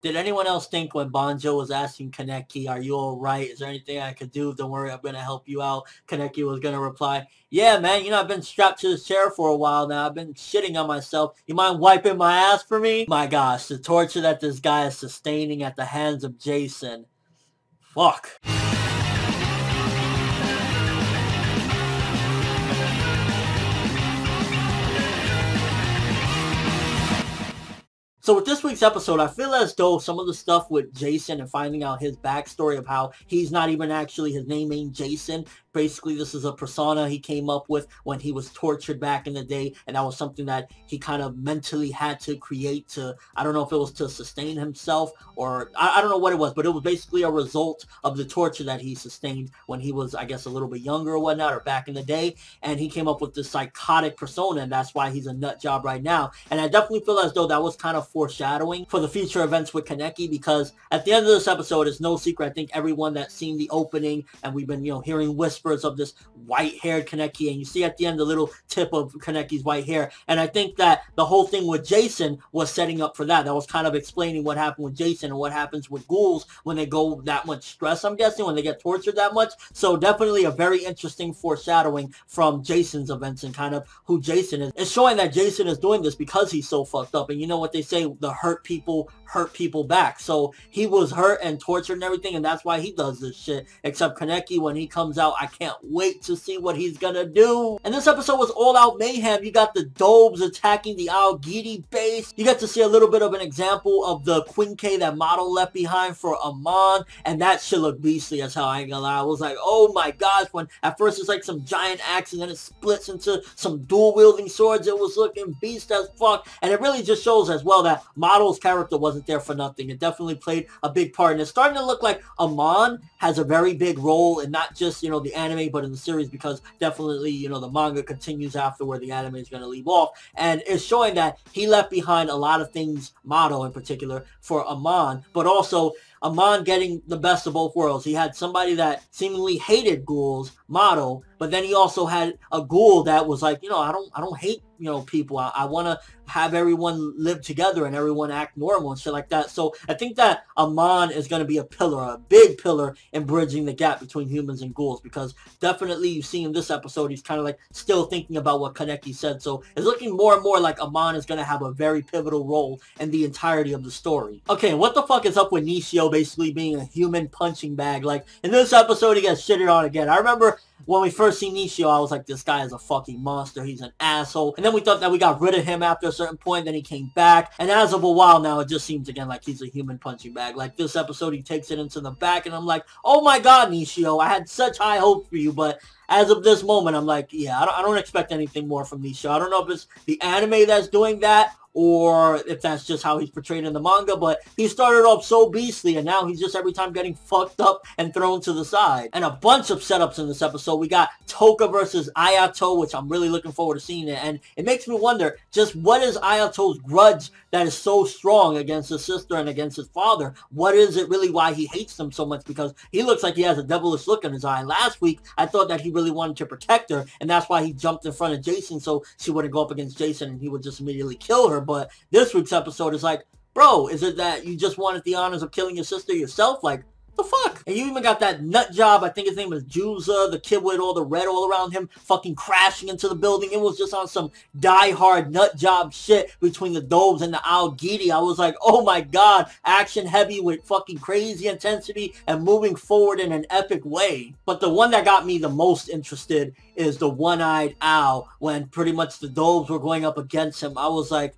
Did anyone else think when Banjo was asking Kaneki, are you alright? Is there anything I could do? Don't worry, I'm going to help you out. Kaneki was going to reply, yeah, man, you know, I've been strapped to this chair for a while now. I've been shitting on myself. You mind wiping my ass for me? My gosh, the torture that this guy is sustaining at the hands of Jason. Fuck. So with this week's episode, I feel as though some of the stuff with Jason and finding out his backstory of how he's not even actually, his name ain't Jason. Basically, this is a persona he came up with when he was tortured back in the day, and that was something that he kind of mentally had to create to, I don't know if it was to sustain himself, or I don't know what it was, but it was basically a result of the torture that he sustained when he was, I guess, a little bit younger or whatnot, or back in the day, and he came up with this psychotic persona, and that's why he's a nut job right now. And I definitely feel as though that was kind of foreshadowing for the future events with Kaneki, because at the end of this episode, it's no secret, I think everyone that's seen the opening, and we've been, you know, hearing whispers of this white-haired Kaneki, and you see at the end the little tip of Kaneki's white hair, and I think that the whole thing with Jason was setting up for that. That was kind of explaining what happened with Jason and what happens with ghouls when they go that much stress, I'm guessing, when they get tortured that much. So definitely a very interesting foreshadowing from Jason's events and kind of who Jason is. It's showing that Jason is doing this because he's so fucked up, and you know what they say, the hurt people back. So he was hurt and tortured and everything, and that's why he does this shit. Except Kaneki, when he comes out, I can't wait to see what he's gonna do. And this episode was all out mayhem. You got the Dobes attacking the Aogiri base. You get to see a little bit of an example of the Quinque that Model left behind for Amon, and that shit looked beastly as hell. I ain't gonna lie. I was like, oh my gosh, when at first it's like some giant axe and then it splits into some dual wielding swords. It was looking beast as fuck, and it really just shows as well that Model's character wasn't there for nothing. It definitely played a big part, and it's starting to look like Amon has a very big role in not just, you know, the anime, but in the series, because definitely, you know, the manga continues after where the anime is going to leave off, and it's showing that he left behind a lot of things, Mado in particular, for Amon, but also Amon getting the best of both worlds. He had somebody that seemingly hated ghouls, Mado, but then he also had a ghoul that was like, you know, I don't hate, you know, people. I want to have everyone live together and everyone act normal and shit like that. So I think that Amon is going to be a pillar, a big pillar in bridging the gap between humans and ghouls, because definitely you see in this episode, he's kind of like still thinking about what Kaneki said. So it's looking more and more like Amon is going to have a very pivotal role in the entirety of the story. Okay, what the fuck is up with Nishio basically being a human punching bag? Like, in this episode, he gets shitted on again. I remember when we first see Nishio, I was like, this guy is a fucking monster. He's an asshole. And then we thought that we got rid of him after a certain point. Then he came back. And as of a while now, it just seems again like he's a human punching bag. Like this episode, he takes it into the back. And I'm like, oh my god, Nishio, I had such high hopes for you. But as of this moment, I'm like, yeah, I don't expect anything more from Nishio. I don't know if it's the anime that's doing that, or if that's just how he's portrayed in the manga, but he started off so beastly, and now he's just every time getting fucked up and thrown to the side. And a bunch of setups in this episode. We got Toka versus Ayato, which I'm really looking forward to seeing it, and it makes me wonder, just what is Ayato's grudge that is so strong against his sister and against his father? What is it really why he hates them so much? Because he looks like he has a devilish look in his eye. Last week, I thought that he really wanted to protect her, and that's why he jumped in front of Jason so she wouldn't go up against Jason and he would just immediately kill her. But this week's episode is like, bro, is it that you just wanted the honors of killing your sister yourself? Like, the fuck? And you even got that nut job, I think his name is Juza, the kid with all the red all around him, fucking crashing into the building. It was just on some die-hard nut job shit between the Dobes and the Aogiri. I was like, oh my god, action heavy with fucking crazy intensity and moving forward in an epic way. But the one that got me the most interested is the one-eyed owl. When pretty much the Dobes were going up against him, I was like,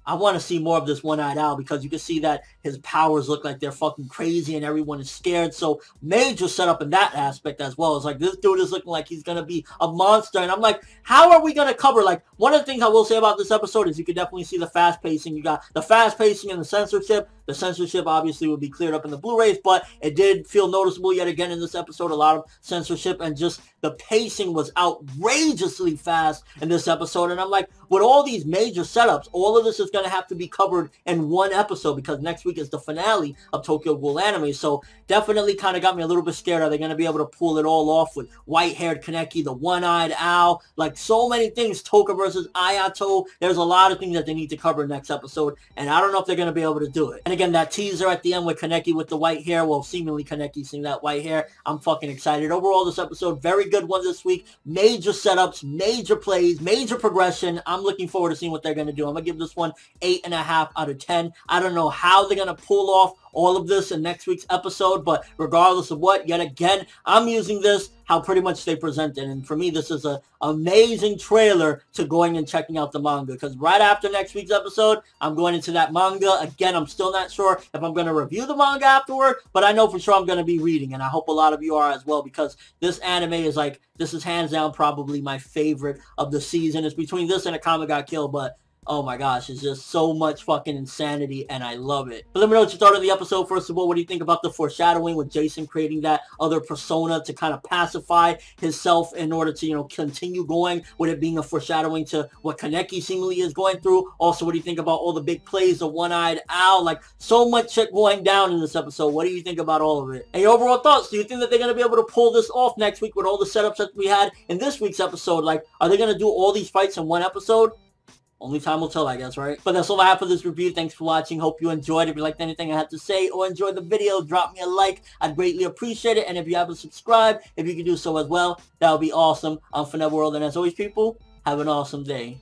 I want to see more of this one-eyed owl, because you can see that his powers look like they're fucking crazy and everyone is scared. So major setup in that aspect as well. It's like, this dude is looking like he's going to be a monster. And I'm like, how are we going to cover? Like, one of the things I will say about this episode is you can definitely see the fast pacing. You got the fast pacing and the censorship. The censorship obviously will be cleared up in the Blu-rays, but it did feel noticeable yet again in this episode. A lot of censorship, and just the pacing was outrageously fast in this episode. And I'm like, with all these major setups, all of this is going to have to be covered in one episode, because next week is the finale of Tokyo Ghoul anime. So definitely kind of got me a little bit scared. Are they going to be able to pull it all off with white-haired Kaneki, the one-eyed owl? Like, so many things. Toka versus Ayato. There's a lot of things that they need to cover next episode, and I don't know if they're going to be able to do it. And again, that teaser at the end with Kaneki with the white hair, well, seemingly Kaneki seeing that white hair, I'm fucking excited. Overall, this episode, very good one this week. Major setups, major plays, major progression. I'm looking forward to seeing what they're going to do. I'm going to give this one 8.5 out of 10. I don't know how they're going to pull off all of this in next week's episode, but regardless of what, yet again, I'm using this how pretty much they present it. And for me, this is an amazing trailer to going and checking out the manga, because right after next week's episode, I'm going into that manga. Again, I'm still not sure if I'm going to review the manga afterward, but I know for sure I'm going to be reading, and I hope a lot of you are as well, because this anime is like, this is hands down probably my favorite of the season. It's between this and A Kama Got Killed, but oh my gosh, it's just so much fucking insanity, and I love it. But let me know what you thought of the episode. First of all, what do you think about the foreshadowing with Jason creating that other persona to kind of pacify himself in order to, you know, continue going with it being a foreshadowing to what Kaneki seemingly is going through? Also, what do you think about all the big plays, the one-eyed owl? Like, so much shit going down in this episode. What do you think about all of it? And your overall thoughts? Do you think that they're going to be able to pull this off next week with all the setups that we had in this week's episode? Like, are they going to do all these fights in one episode? Only time will tell, I guess, right? But that's all I have for this review. Thanks for watching. Hope you enjoyed. If you liked anything I had to say or enjoyed the video, drop me a like. I'd greatly appreciate it. And if you haven't subscribed, if you could do so as well, that would be awesome. I'm ForneverWorld, and as always, people, have an awesome day.